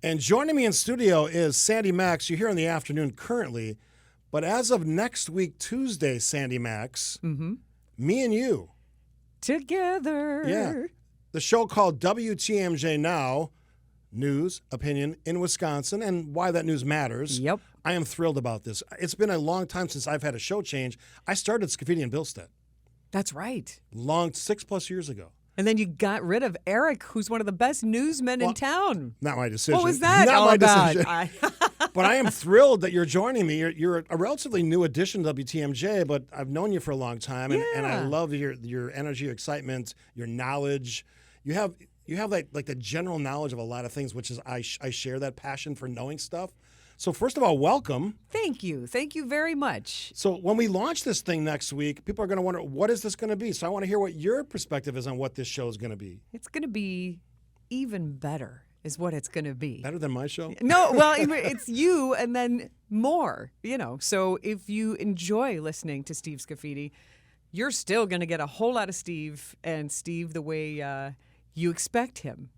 And joining me in studio is Sandy Maxx. You're here in the afternoon currently, but as of next week, Tuesday, Sandy Maxx, me and you. Together. Yeah. The show called WTMJ Now, News, Opinion in Wisconsin, and why that news matters. Yep. I am thrilled about this. It's been a long time since I've had a show change. I started Scaffidi and Billstead. That's right. 6+ years ago. And then you got rid of Eric, who's one of the best newsmen in town. Not my decision. What was that Not all my about? decision. But I am thrilled that you're joining me. You're a relatively new addition to WTMJ, but I've known you for a long time, and I love your energy, your excitement, your knowledge. You have like the general knowledge of a lot of things, which is I share that passion for knowing stuff. So first of all, welcome. Thank you. Thank you very much. So when we launch this thing next week, people are going to wonder, what is this going to be? So I want to hear what your perspective is on what this show is going to be. It's going to be even better is what it's going to be. Better than my show? No, well, it's you and then more, So if you enjoy listening to Steve Scaffidi, you're still going to get a whole lot of Steve, and Steve the way you expect him.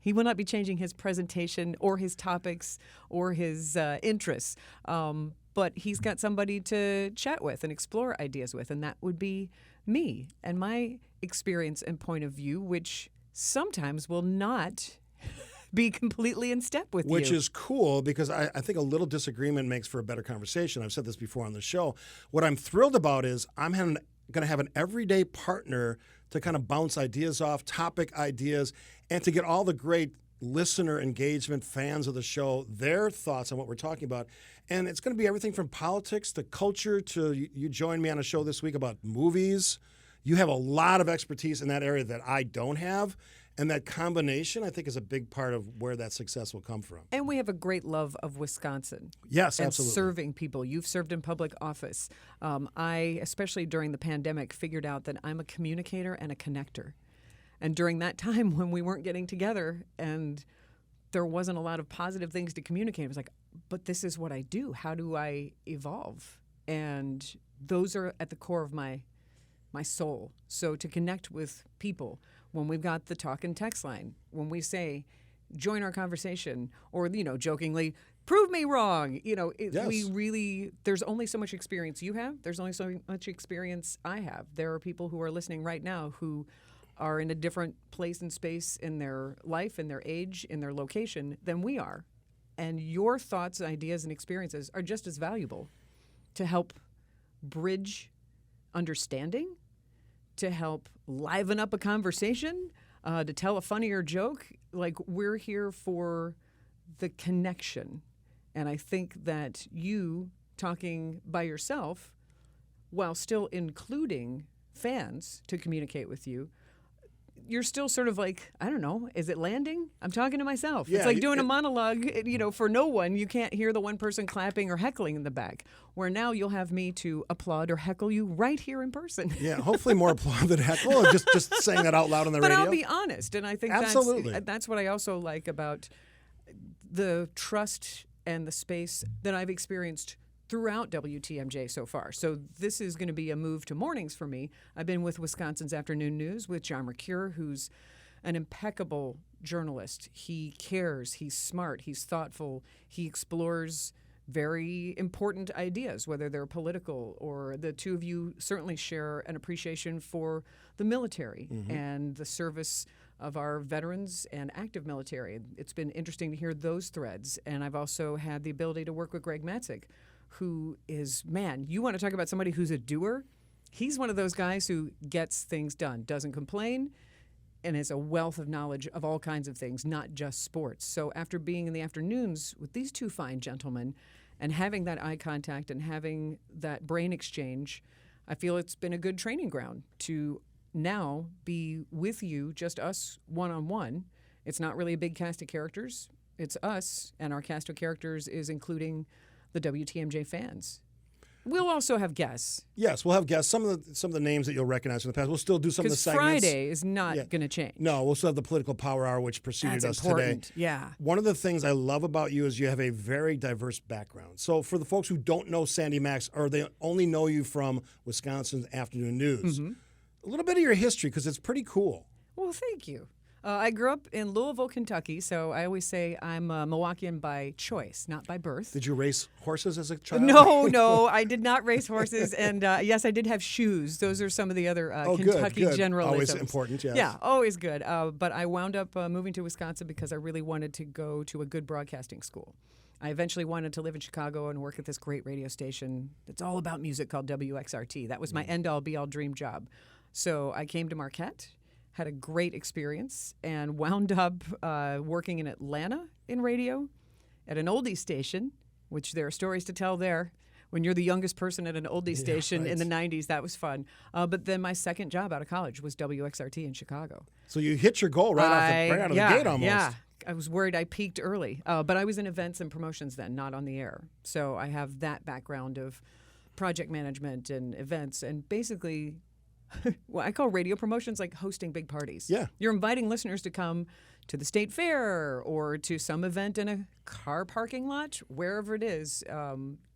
He will not be changing his presentation or his topics or his interests, but he's got somebody to chat with and explore ideas with, and that would be me and my experience and point of view, which sometimes will not be completely in step with you. Which is cool because I think a little disagreement makes for a better conversation. I've said this before on the show. What I'm thrilled about is I'm going to have an everyday partner to kind of bounce ideas off, topic ideas, and to get all the great listener engagement, fans of the show, their thoughts on what we're talking about. And it's going to be everything from politics to culture to you joined me on a show this week about movies. You have a lot of expertise in that area that I don't have. And that combination, I think, is a big part of where that success will come from. And we have a great love of Wisconsin. Yes, and absolutely. Serving people. You've served in public office. I, especially during the pandemic, figured out that I'm a communicator and a connector. And during that time when we weren't getting together and there wasn't a lot of positive things to communicate, I was like, but this is what I do. How do I evolve? And those are at the core of my soul. So to connect with people, when we've got the talk and text line, when we say, join our conversation, or, jokingly, prove me wrong, Yes. we really, there's only so much experience you have. There's only so much experience I have. There are people who are listening right now who are in a different place and space in their life, in their age, in their location than we are. And your thoughts, ideas, and experiences are just as valuable to help bridge understanding, to help liven up a conversation, to tell a funnier joke. Like, we're here for the connection. And I think that you talking by yourself while still including fans to communicate with you, you're still sort of like, I don't know, is it landing? I'm talking to myself. Yeah, it's like doing a monologue, for no one. You can't hear the one person clapping or heckling in the back, where now you'll have me to applaud or heckle you right here in person. Yeah, hopefully more applaud than heckle, or just saying that out loud on the radio. But I'll be honest, and I think Absolutely. that's what I also like about the trust and the space that I've experienced throughout WTMJ so far. So this is going to be a move to mornings for me. I've been with Wisconsin's Afternoon News with John Mercure, who's an impeccable journalist. He cares, he's smart, he's thoughtful, he explores very important ideas, whether they're political or the two of you certainly share an appreciation for the military and the service of our veterans and active military. It's been interesting to hear those threads. And I've also had the ability to work with Greg Maxx, who is, man, you want to talk about somebody who's a doer? He's one of those guys who gets things done, doesn't complain, and has a wealth of knowledge of all kinds of things, not just sports. So after being in the afternoons with these two fine gentlemen and having that eye contact and having that brain exchange, I feel it's been a good training ground to now be with you, just us one-on-one. It's not really a big cast of characters. It's us, and our cast of characters is including the WTMJ fans. We'll also have guests. Yes, we'll have guests. Some of the names that you'll recognize from the past. We'll still do some of the segments. Friday is not going to change. No, we'll still have the political power hour, which preceded That's us important. today. Yeah. One of the things I love about you is you have a very diverse background. So for the folks who don't know Sandy Maxx, or they only know you from Wisconsin's Afternoon News, a little bit of your history, because it's pretty cool. Well, thank you. I grew up in Louisville, Kentucky, so I always say I'm a Milwaukeean by choice, not by birth. Did you race horses as a child? No, I did not race horses, and yes, I did have shoes. Those are some of the other Kentucky good. generalisms. Always important, yes. Yeah, always good. But I wound up moving to Wisconsin because I really wanted to go to a good broadcasting school. I eventually wanted to live in Chicago and work at this great radio station that's all about music called WXRT. That was my end-all, be-all dream job. So I came to Marquette, had a great experience, and wound up working in Atlanta in radio at an oldies station, which there are stories to tell there. When you're the youngest person at an oldie station in the 90s, that was fun. But then my second job out of college was WXRT in Chicago. So you hit your goal right out of the gate almost. Yeah, I was worried I peaked early. But I was in events and promotions then, not on the air. So I have that background of project management and events, and basically well, I call radio promotions like hosting big parties. Yeah. You're inviting listeners to come to the state fair or to some event in a car parking lot, wherever it is.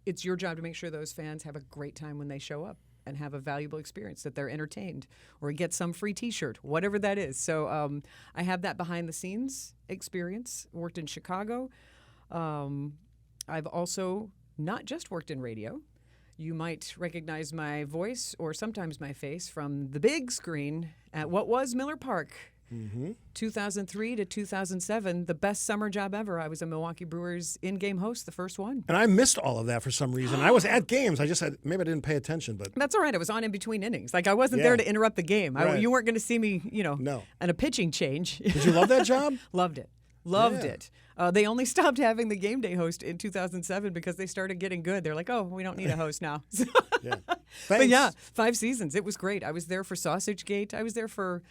It's your job to make sure those fans have a great time when they show up and have a valuable experience, that they're entertained or get some free T-shirt, whatever that is. So I have that behind-the-scenes experience, worked in Chicago. I've also not just worked in radio. You might recognize my voice or sometimes my face from the big screen at what was Miller Park. 2003 to 2007, the best summer job ever. I was a Milwaukee Brewers in-game host, the first one. And I missed all of that for some reason. I was at games. Maybe I didn't pay attention, but That's all right. I was on in between innings. Like, I wasn't there to interrupt the game. Right. You weren't going to see me, No. and a pitching change. Did you love that job? Loved it. They only stopped having the game day host in 2007 because they started getting good. They're like, oh, we don't need a host now. Yeah. But yeah, 5 seasons. It was great. I was there for Sausage Gate. I was there for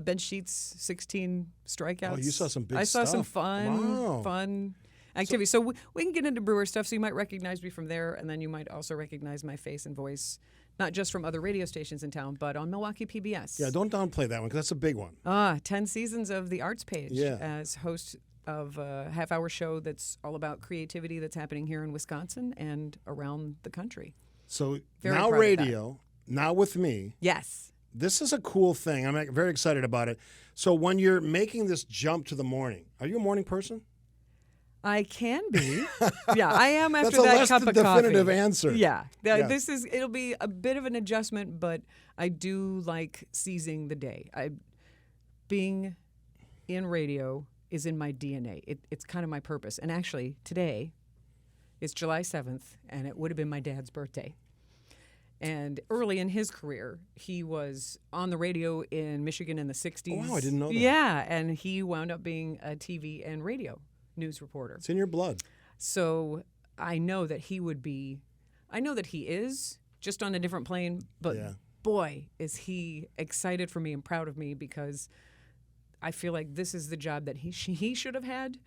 Ben Sheets' 16 strikeouts. Oh, you saw some big I saw some stuff. Wow. fun activities. So we can get into Brewer stuff. So you might recognize me from there, and then you might also recognize my face and voice, not just from other radio stations in town, but on Milwaukee PBS. Yeah, don't downplay that one because that's a big one. 10 seasons of the Arts Page as host of a half-hour show that's all about creativity that's happening here in Wisconsin and around the country. So Very now proud of radio, now with me. Yes. This is a cool thing. I'm very excited about it. So when you're making this jump to the morning, are you a morning person? I can be. Yeah, I am after That's a that less cup of definitive coffee. answer. Yeah. Yes. It'll be a bit of an adjustment, but I do like seizing the day. Being in radio is in my DNA. It's kind of my purpose. And actually, today is July 7th, and it would have been my dad's birthday. And early in his career, he was on the radio in Michigan in the 60s. Oh, wow, I didn't know that. Yeah, and he wound up being a TV and radio news reporter. It's in your blood. So I know that he is, just on a different plane, but boy, is he excited for me and proud of me, because I feel like this is the job that he should have had.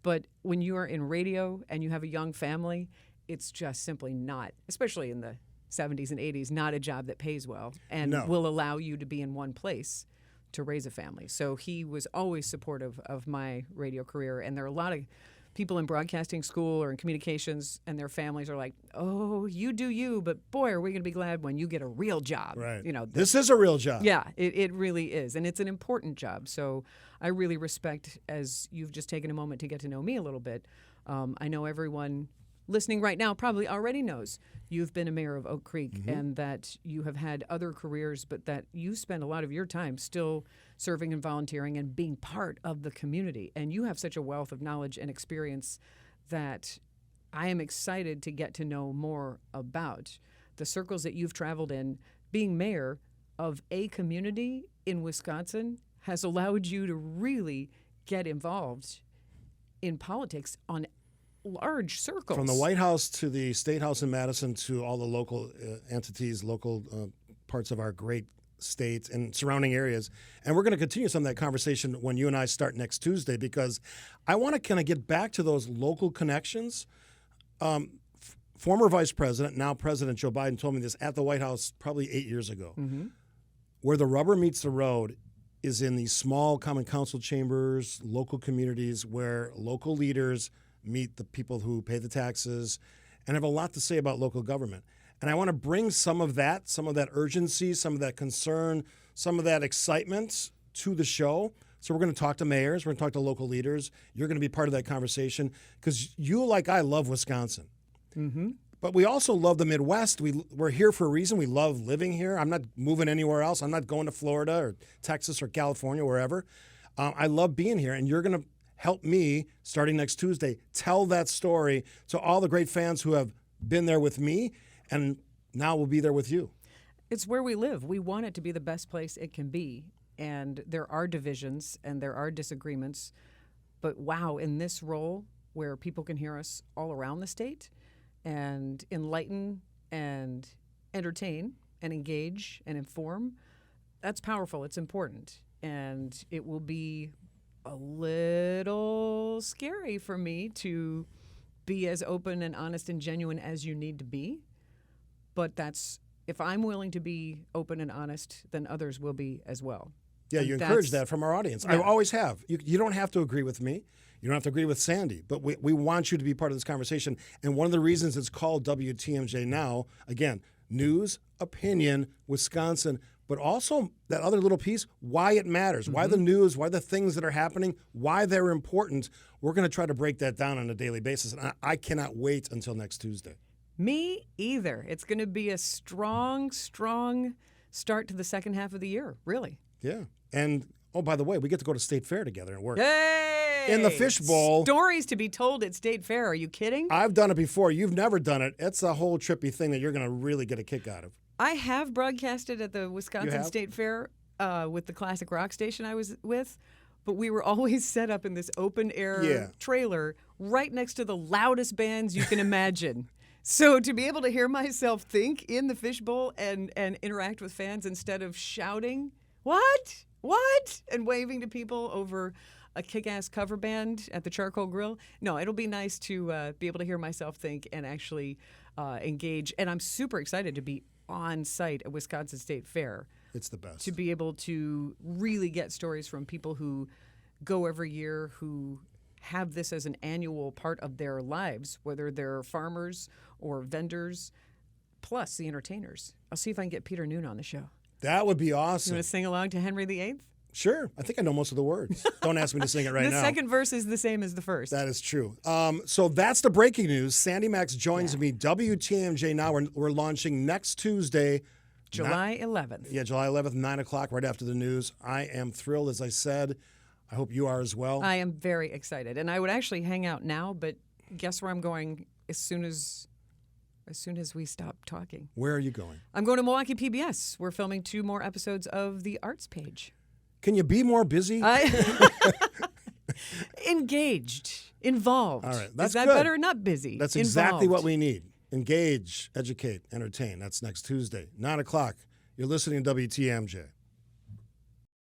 But when you are in radio and you have a young family, it's just simply not, especially in the 70s and 80s, not a job that pays well and will allow you to be in one place to raise a family. So he was always supportive of my radio career. And there are a lot of people in broadcasting school or in communications, and their families are like, oh, you do you, but boy, are we going to be glad when you get a real job. Right. This is a real job. Yeah, it really is. And it's an important job. So I really respect, as you've just taken a moment to get to know me a little bit. I know everyone listening right now probably already knows you've been a mayor of Oak Creek, and that you have had other careers, but that you spend a lot of your time still serving and volunteering and being part of the community. And you have such a wealth of knowledge and experience that I am excited to get to know more about the circles that you've traveled in. Being mayor of a community in Wisconsin has allowed you to really get involved in politics on large circles. From the White House to the State House in Madison to all the local entities, local parts of our great state and surrounding areas. And we're going to continue some of that conversation when you and I start next Tuesday, because I want to kind of get back to those local connections. Former Vice President, now President Joe Biden told me this at the White House probably 8 years ago. Where the rubber meets the road is in these small common council chambers, local communities where local leaders meet the people who pay the taxes and have a lot to say about local government. And I want to bring some of that urgency, some of that concern, some of that excitement to the show So we're going to talk to mayors. We're going to talk to local leaders. You're going to be part of that conversation because you, like I, love Wisconsin. Mm-hmm. But we also love the Midwest. We're here for a reason. We love living here. I'm not moving anywhere else. I'm not going to Florida or Texas or California, wherever. I love being here, and you're going to help me, starting next Tuesday, tell that story to all the great fans who have been there with me, and now we'll be there with you. It's where we live. We want it to be the best place it can be. And there are divisions and there are disagreements. But wow, in this role where people can hear us all around the state and enlighten and entertain and engage and inform, that's powerful. It's important. And it will be a little scary for me to be as open and honest and genuine as you need to be. But that's, if I'm willing to be open and honest, then others will be as well. Yeah, and you encourage that from our audience. Yeah. I always have. You don't have to agree with me. You don't have to agree with Sandy. But we want you to be part of this conversation. And one of the reasons it's called WTMJ Now, again, news, opinion, Wisconsin, but also that other little piece, why it matters, why the news, why the things that are happening, why they're important. We're going to try to break that down on a daily basis. And I cannot wait until next Tuesday. Me either. It's going to be a strong, strong start to the second half of the year, really. Yeah. And, oh, by the way, we get to go to State Fair together and work. Yay! In the fishbowl. Stories to be told at State Fair. Are you kidding? I've done it before. You've never done it. It's a whole trippy thing that you're going to really get a kick out of. I have broadcasted at the Wisconsin have? State Fair with the classic rock station I was with, but we were always set up in this open-air trailer right next to the loudest bands you can imagine. So to be able to hear myself think in the fishbowl and interact with fans instead of shouting, what, and waving to people over a kick-ass cover band at the Charcoal Grill. No, it'll be nice to be able to hear myself think and actually engage. And I'm super excited to be on site at Wisconsin State Fair. It's the best. To be able to really get stories from people who go every year, who have this as an annual part of their lives, whether they're farmers or vendors, plus the entertainers. I'll see if I can get Peter Noon on the show. That would be You awesome. want to sing along to Henry VIII? Sure. I think I know most of the words. Don't ask me to sing it right The now. second verse is the same as the first. That is true. So that's the breaking news. Sandy Maxx joins me. WTMJ Now. We're launching next Tuesday. July 11th. Yeah, July 11th, 9 o'clock, right after the news. I am thrilled, as I said. I hope you are as well. I am very excited. And I would actually hang out now, but guess where I'm going as soon as we stop talking? Where are you going? I'm going to Milwaukee PBS. We're filming 2 more episodes of The Arts Page. Can you be more busy? Engaged, involved. All right, that's Is that good. better? Not busy. That's exactly what Involved. we need. Engage, educate, entertain. That's next Tuesday, 9 o'clock. You're listening to WTMJ.